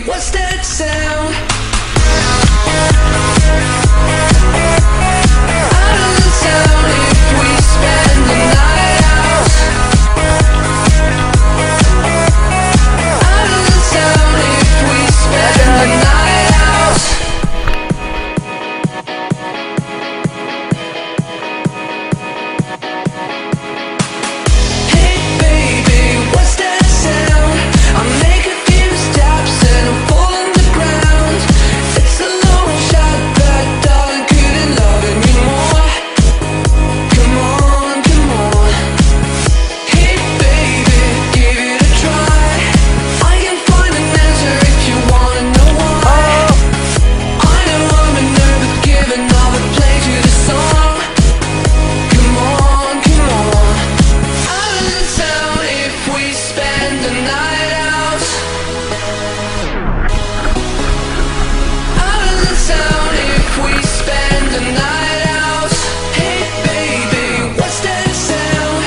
What's that sound? Out of the town if we spend the night out. Out of the town if we spend the night out. Hey baby, what's that sound? I make a few steps and I'm falling the ground. It's a long shot, but darling, couldn't love it anymore. Come on, come on. Hey baby, give it a try. I can find an answer if you wanna know why. I know I'm a nerd, but giving all the play to the song. Come on, come on. Out of the town if we spend the night out. Out of the town if we spend the night out. Hey baby, what's that sound?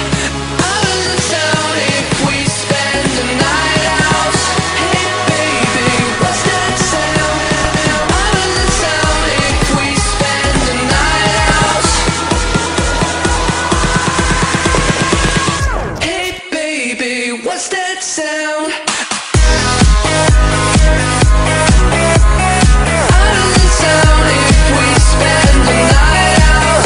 Out of the town if we spend the night out. Hey baby, what's that sound? Out of the town if we spend the night out. Hey baby, what's that sound? Out of the town if we spend the night out.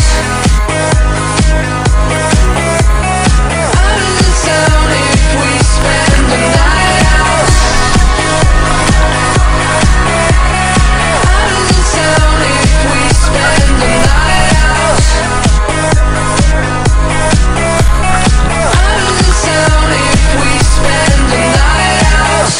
Out of the town if we spend the night out. Out of the town if we spend the night out. Out of the town if we spend the night out.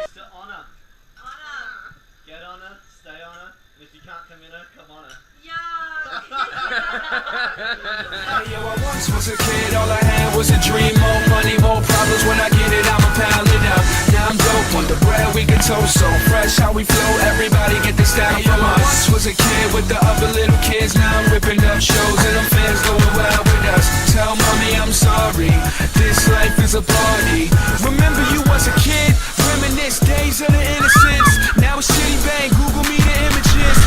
It's to honor. Get on her, stay on her, and if you can't come in her, come on her. Hey, yo, I once was a kid, all I had was a dream. More money, more problems. When I get it, I'ma pound it up. Now I'm dope on the bread, we can toast so fresh. How we flow, everybody get this down from us. Once was a kid with the other little kids. Now I'm ripping up shows and them fans going wild with us. Tell mommy I'm sorry, this life is a party. Remember you was a kid, reminisce days of the innocence. Now it's City Bang, Google me the images.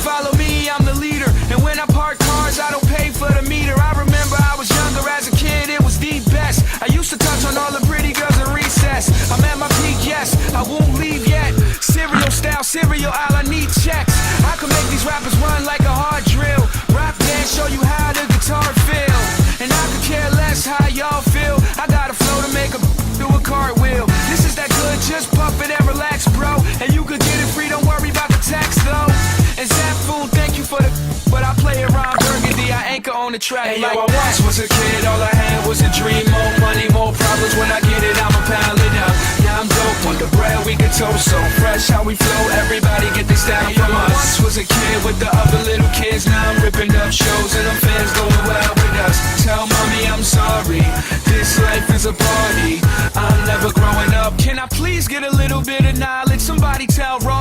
Follow me, I'm the leader. And when I park cars, I don't pay for the meter. I remember I was younger as a kid, it was the best. I used to touch on all the pretty girls in recess. I'm at my peak, yes, I won't leave yet. Cereal style, cereal aisle, I need checks. I can make these rappers run like a hard drill. Rap dance, show you how the guitar feel. And I could care less how y'all feel. I got a flow to make a do a cartwheel. This is that good, just puff it and relax, bro. And you could get it free, don't worry about the tax though. And Zap Fool, thank you for the but I play it Ron Burgundy, I anchor on the track. Hey, like yo, I once was a kid, all I had was a dream. More money, more problems. When I get it, I'ma pound it up. Now I'm dope on the bread, we can toast so fresh. How we flow, everybody get this down from us. Once was a kid with the other little kids. Now I'm ripping up shows and them fans going wild with us. Tell mommy I'm sorry, this life is a party. I'm never growing up. Can I please get a little bit of knowledge? Somebody tell Ro